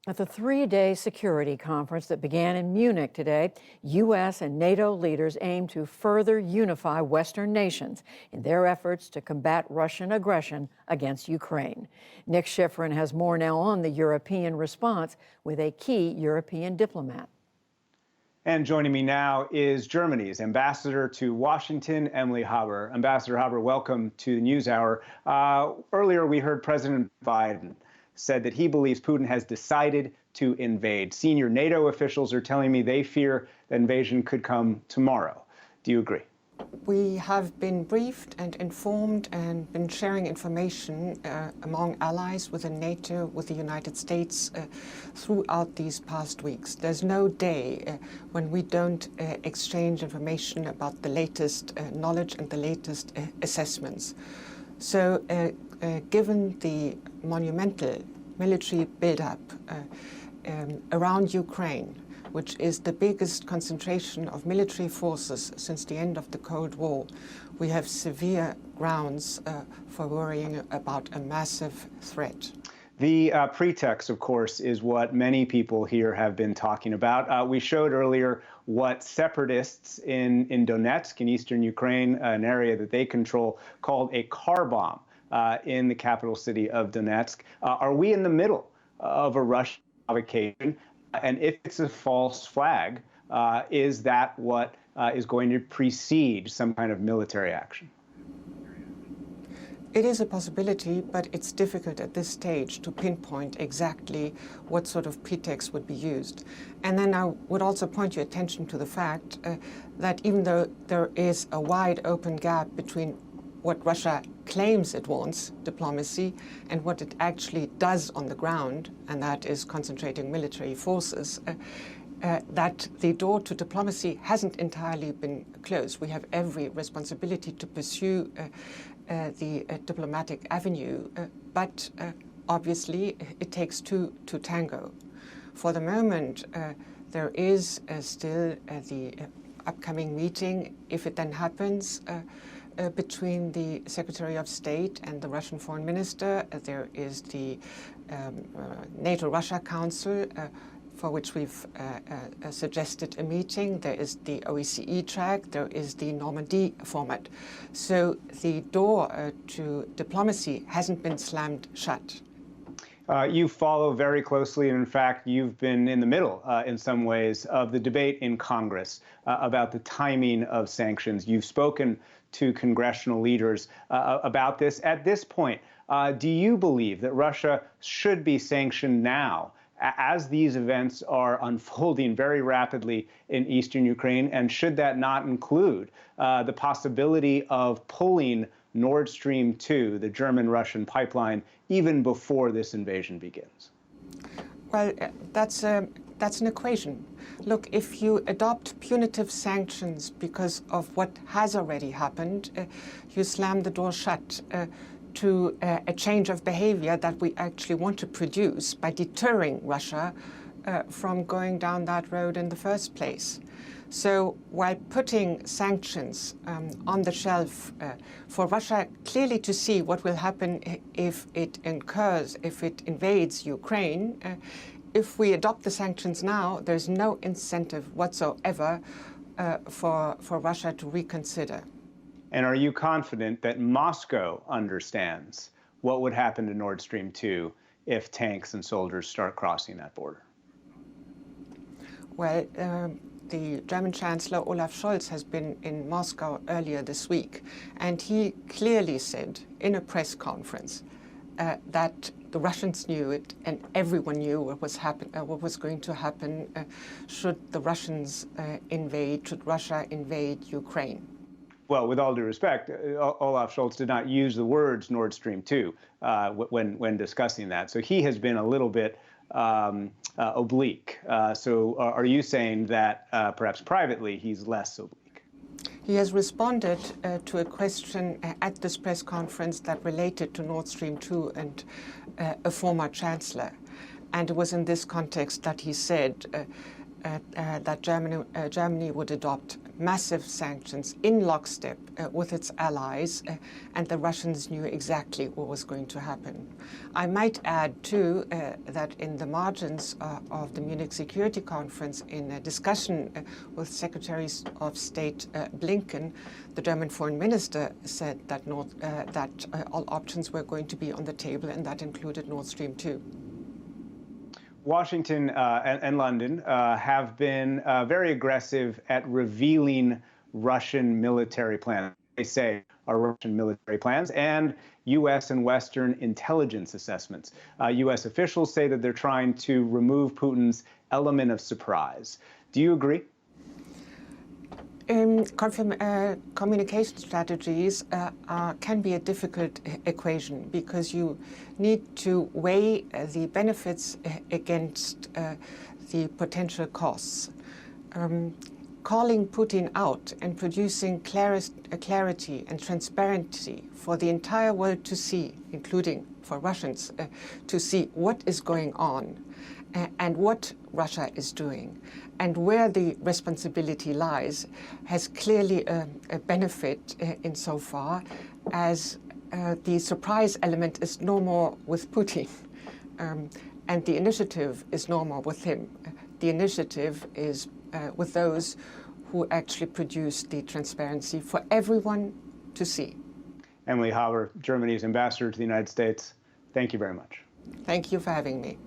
At the three-day security conference that began in Munich today, U.S. and NATO leaders aim to further unify Western nations in their efforts to combat Russian aggression against Ukraine. Nick Schifrin has more now on the European response with a key European diplomat. And joining me now is Germany's ambassador to Washington, Emily Haber. Ambassador Haber, welcome to the NewsHour. Earlier, we heard President Biden said that he believes Putin has decided to invade. Senior NATO officials are telling me they fear the invasion could come tomorrow. Do you agree? We have been briefed and informed and been sharing information among allies within NATO, with the United States, throughout these past weeks. There's no day when we don't exchange information about the latest knowledge and the latest assessments. So given the monumental military buildup around Ukraine, which is the biggest concentration of military forces since the end of the Cold War, we have severe grounds for worrying about a massive threat. The pretext, of course, is what many people here have been talking about. We showed earlier what separatists in Donetsk, in eastern Ukraine, an area that they control, called a car bomb in the capital city of Donetsk. Are we in the middle of a Russian provocation? And if it's a false flag, is that what is going to precede some kind of military action? It is a possibility, but it's difficult at this stage to pinpoint exactly what sort of pretext would be used. And then I would also point your attention to the fact that even though there is a wide open gap between what Russia claims it wants, diplomacy, and what it actually does on the ground, and that is concentrating military forces, that the door to diplomacy hasn't entirely been closed. We have every responsibility to pursue the diplomatic avenue, but obviously it takes two to tango. For the moment, there is still the upcoming meeting, if it then happens, between the Secretary of State and the Russian Foreign Minister. There is the NATO-Russia Council, for which we've suggested a meeting. There is the OSCE track. There is the Normandy format. So the door to diplomacy hasn't been slammed shut. You follow very closely, and in fact, you've been in the middle, in some ways, of the debate in Congress about the timing of sanctions. You've spoken to congressional leaders about this. At this point, do you believe that Russia should be sanctioned now, as these events are unfolding very rapidly in eastern Ukraine? And should that not include the possibility of pulling Nord Stream 2, the German-Russian pipeline, even before this invasion begins? Well, that's an equation. Look, if you adopt punitive sanctions because of what has already happened, you slam the door shut to a change of behavior that we actually want to produce by deterring Russia from going down that road in the first place. So while putting sanctions on the shelf for Russia clearly to see what will happen if it invades Ukraine, if we adopt the sanctions now, there's no incentive whatsoever for Russia to reconsider. And are you confident that Moscow understands what would happen to Nord Stream 2 if tanks and soldiers start crossing that border? Well, the German Chancellor Olaf Scholz has been in Moscow earlier this week, and he clearly said in a press conference that the Russians knew it, and everyone knew what was going to happen should the Russians should Russia invade Ukraine. Well, with all due respect, Olaf Scholz did not use the words Nord Stream 2 when discussing that. So he has been a little bit oblique. So are you saying that perhaps privately he's less oblique? He has responded to a question at this press conference that related to Nord Stream 2 and a former chancellor. And it was in this context that he said that Germany would adopt massive sanctions in lockstep with its allies, and the Russians knew exactly what was going to happen. I might add, too, that in the margins of the Munich Security Conference, in a discussion with Secretary of State Blinken, the German foreign minister said that all options were going to be on the table, and that included Nord Stream 2. Washington and London have been very aggressive at revealing Russian military plans. They say are Russian military plans and U.S. and Western intelligence assessments. U.S. officials say that they're trying to remove Putin's element of surprise. Do you agree? Communication strategies can be a difficult equation because you need to weigh the benefits against the potential costs. Calling Putin out and producing clarity and transparency for the entire world to see, including for Russians, to see what is going on and what Russia is doing and where the responsibility lies, has clearly a benefit insofar as the surprise element is no more with Putin, and the initiative is no more with him. The initiative is with those who actually produce the transparency for everyone to see. Emily Haber, Germany's ambassador to the United States, thank you very much. Thank you for having me.